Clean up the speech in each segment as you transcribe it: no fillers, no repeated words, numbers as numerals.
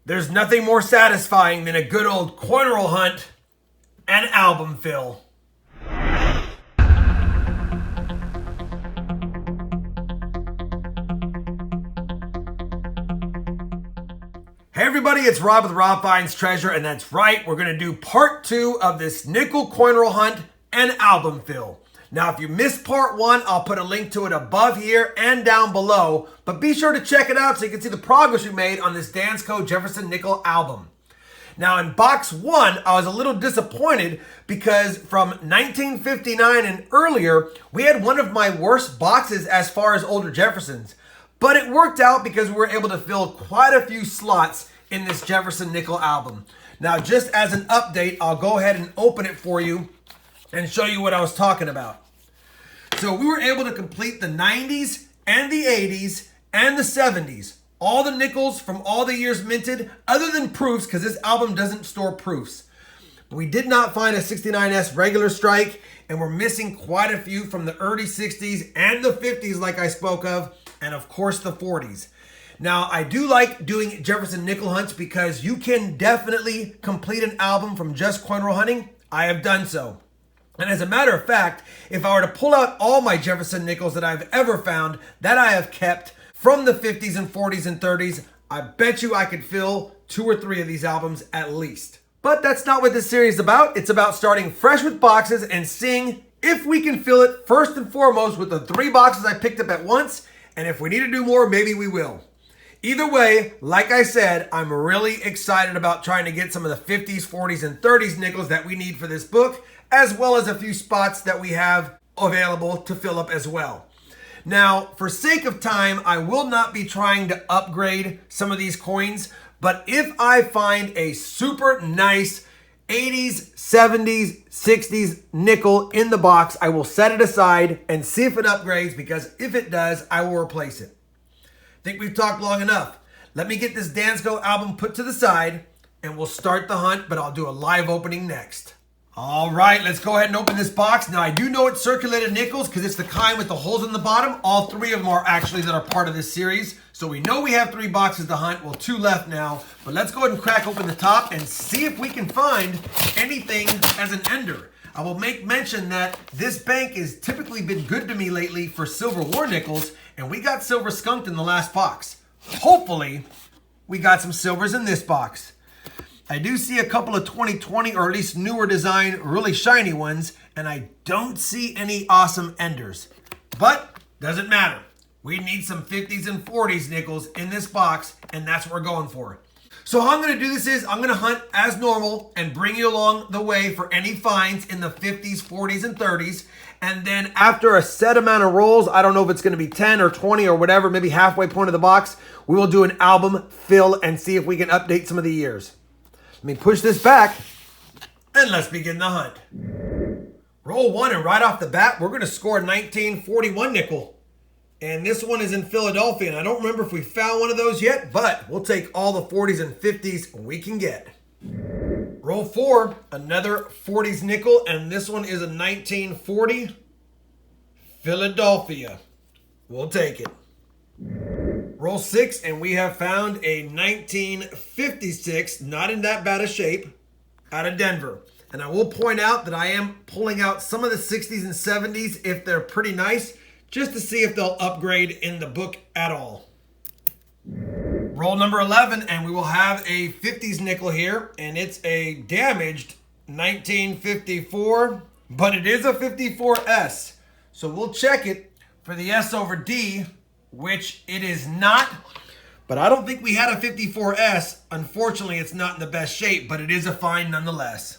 There's nothing more satisfying than a good old coin roll hunt and album fill. Hey everybody, it's Rob with RobFindsTreasure, and that's right, we're going to do part 2 of this nickel coin roll hunt and album fill. Now, if you missed part 1, I'll put a link to it above here and down below, but be sure to check it out so you can see the progress we made on this Dansco Jefferson Nickel album. Now, in box 1, I was a little disappointed because from 1959 and earlier, we had one of my worst boxes as far as older Jeffersons. But it worked out because we were able to fill quite a few slots in this Jefferson Nickel album. Now, just as an update, I'll go ahead and open it for you and show you what I was talking about. So we were able to complete the 90s and the 80s and the 70s. All the nickels from all the years minted, other than proofs, because this album doesn't store proofs. We did not find a 69S regular strike, and we're missing quite a few from the early 60s and the 50s like I spoke of, and of course the 40s. Now, I do like doing Jefferson Nickel hunts because you can definitely complete an album from just coin roll hunting. I have done so. And as a matter of fact, if I were to pull out all my Jefferson Nickels that I've ever found, that I have kept from the 50s and 40s and 30s, I bet you I could fill 2 or 3 of these albums at least. But that's not what this series is about. It's about starting fresh with boxes and seeing if we can fill it first and foremost with the 3 boxes I picked up at once. And if we need to do more, maybe we will. Either way, like I said, I'm really excited about trying to get some of the 50s, 40s, and 30s nickels that we need for this book, as well as a few spots that we have available to fill up as well. Now, for sake of time, I will not be trying to upgrade some of these coins, but if I find a super nice 80s, 70s, 60s nickel in the box, I will set it aside and see if it upgrades, because if it does, I will replace it. I think we've talked long enough. Let me get this Dansco album put to the side and we'll start the hunt, but I'll do a live opening next. All right, let's go ahead and open this box. Now, I do know it's circulated nickels because it's the kind with the holes in the bottom. All 3 of them are actually that are part of this series. So we know we have 3 boxes to hunt. Well, 2 left now. But let's go ahead and crack open the top and see if we can find anything as an ender. I will make mention that this bank has typically been good to me lately for silver war nickels, and we got silver skunked in the last box. Hopefully, we got some silvers in this box. I do see a couple of 2020 or at least newer design, really shiny ones, and I don't see any awesome enders. But doesn't matter. We need some 50s and 40s nickels in this box, and that's what we're going for. So how I'm going to do this is I'm going to hunt as normal and bring you along the way for any finds in the 50s, 40s, and 30s. And then after a set amount of rolls, I don't know if it's going to be 10 or 20 or whatever, maybe halfway point of the box, we will do an album fill and see if we can update some of the years. Let me push this back and let's begin the hunt. Roll 1, and right off the bat, we're going to score a 1941 nickel. And this one is in Philadelphia, and I don't remember if we found one of those yet, but we'll take all the 40s and 50s we can get. Roll 4, another 40s nickel, and this one is a 1940 Philadelphia. We'll take it. Roll 6, and we have found a 1956, not in that bad a shape, out of Denver. And I will point out that I am pulling out some of the 60s and 70s if they're pretty nice, just to see if they'll upgrade in the book at all. Roll number 11, and we will have a 50s nickel here, and it's a damaged 1954, but it is a 54S. So we'll check it for the S over D, which it is not, but I don't think we had a 54S. Unfortunately, it's not in the best shape, but it is a find nonetheless.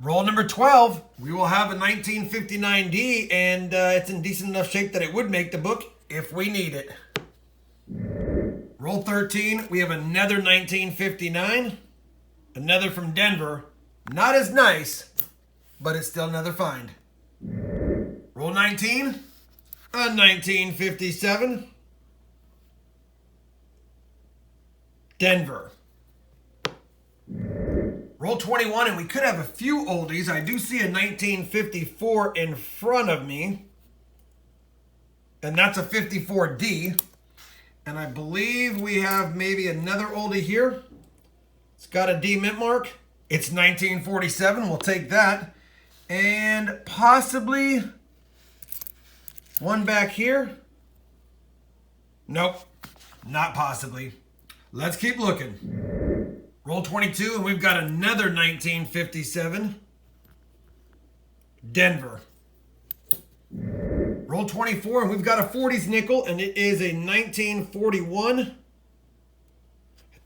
Roll number 12, we will have a 1959D, and it's in decent enough shape that it would make the book if we need it. Roll 13, we have another 1959, another from Denver. Not as nice, but it's still another find. Roll 19, a 1957, Denver. Roll 21, and we could have a few oldies. I do see a 1954 in front of me, and that's a 54D. And I believe we have maybe another oldie here. It's got a D mint mark. It's 1947. We'll take that. And possibly one back here. Nope, not possibly. Let's keep looking. Roll 22, and we've got another 1957. Denver. Roll 24, and we've got a 40s nickel, and it is a 1941. I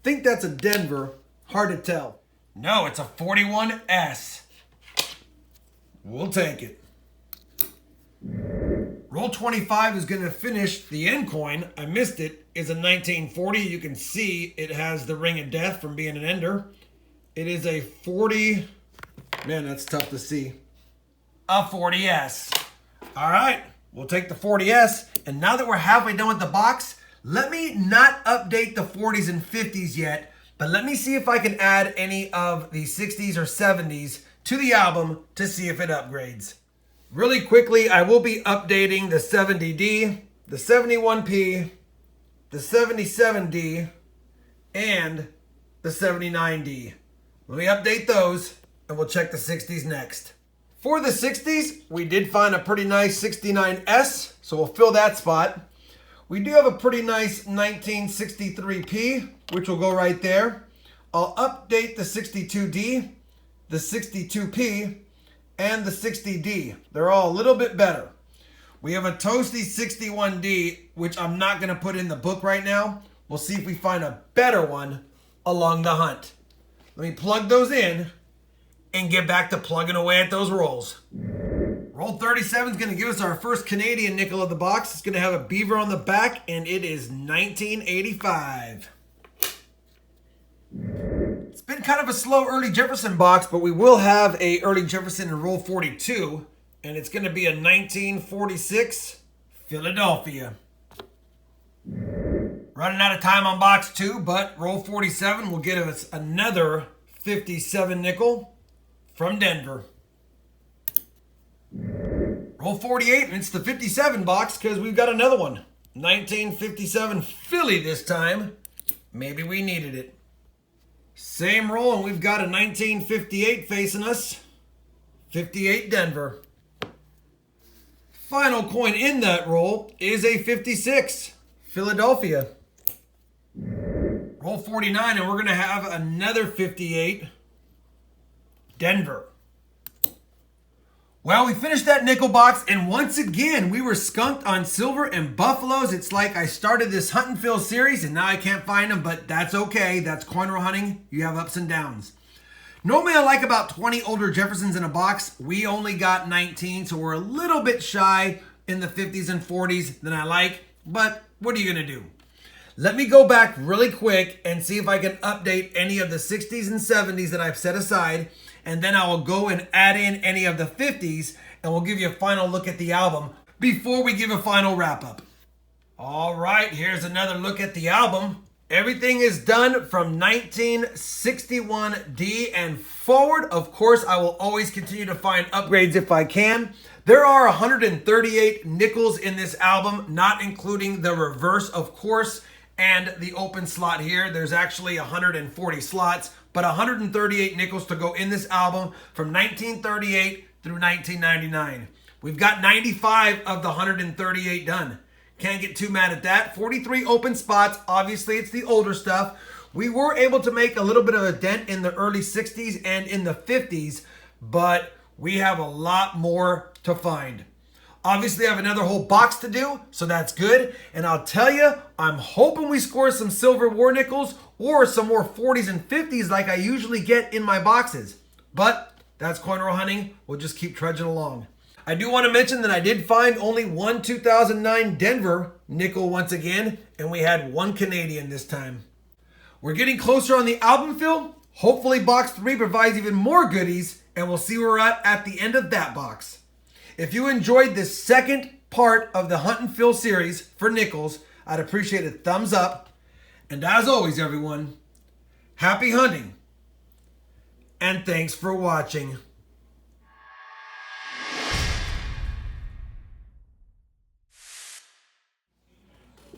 think that's a Denver. Hard to tell. No, it's a 41S. We'll take it. Roll 25 is going to finish the end coin. I missed it. Is a 1940. You can see it has the ring of death from being an ender. It is a 40. Man, that's tough to see. A 40S. All right, we'll take the 40S. And now that we're halfway done with the box, let me not update the 40s and 50s yet, but let me see if I can add any of the 60s or 70s to the album to see if it upgrades. Really quickly, I will be updating the 70D, the 71P, the 77D, and the 79D. Let me update those, and we'll check the 60s next. For the 60s, we did find a pretty nice 69S, so we'll fill that spot. We do have a pretty nice 1963P, which will go right there. I'll update the 62D, the 62P, and the 60D. They're all a little bit better. We have a toasty 61D, which I'm not going to put in the book right now. We'll see if we find a better one along the hunt. Let me plug those in and get back to plugging away at those rolls. Roll 37 is going to give us our first Canadian nickel of the box. It's going to have a beaver on the back, and it is 1985. It's been kind of a slow early Jefferson box, but we will have a early Jefferson in roll 42, and it's going to be a 1946 Philadelphia. Running out of time on box 2, but roll 47 will get us another 57 nickel from Denver. Roll 48, and it's the 57 box because we've got another one. 1957 Philly this time. Maybe we needed it. Same roll, and we've got a 1958 facing us. 58 Denver. Final coin in that roll is a 56 Philadelphia. Roll 49, and we're going to have another 58 Denver. Well, we finished that nickel box, and once again, we were skunked on silver and buffaloes. It's like I started this hunt and fill series, and now I can't find them, but that's okay. That's coin roll hunting. You have ups and downs. Normally, I like about 20 older Jeffersons in a box. We only got 19, so we're a little bit shy in the 50s and 40s than I like, but what are you going to do? Let me go back really quick and see if I can update any of the 60s and 70s that I've set aside, and then I will go and add in any of the 50s, and we'll give you a final look at the album before we give a final wrap-up. All right, here's another look at the album. Everything is done from 1961D and forward. Of course, I will always continue to find upgrades if I can. There are 138 nickels in this album, not including the reverse, of course, and the open slot here. There's actually 140 slots, but 138 nickels to go in this album from 1938 through 1999. We've got 95 of the 138 done. Can't get too mad at that. 43 open spots. Obviously, it's the older stuff. We were able to make a little bit of a dent in the early 60s and in the 50s, but we have a lot more to find. Obviously, I have another whole box to do, so that's good. And I'll tell you, I'm hoping we score some silver war nickels or some more 40s and 50s like I usually get in my boxes. But that's coin roll hunting. We'll just keep trudging along. I do want to mention that I did find only one 2009 Denver nickel once again, and we had one Canadian this time. We're getting closer on the album fill. Hopefully box 3 provides even more goodies, and we'll see where we're at the end of that box. If you enjoyed this second part of the Hunt and Fill series for nickels, I'd appreciate a thumbs up. And as always, everyone, happy hunting, and thanks for watching.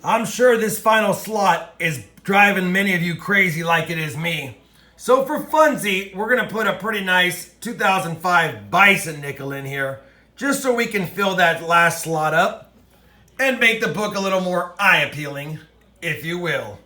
I'm sure this final slot is driving many of you crazy like it is me. So for funsy, we're going to put a pretty nice 2005 Bison Nickel in here, just so we can fill that last slot up and make the book a little more eye-appealing, if you will.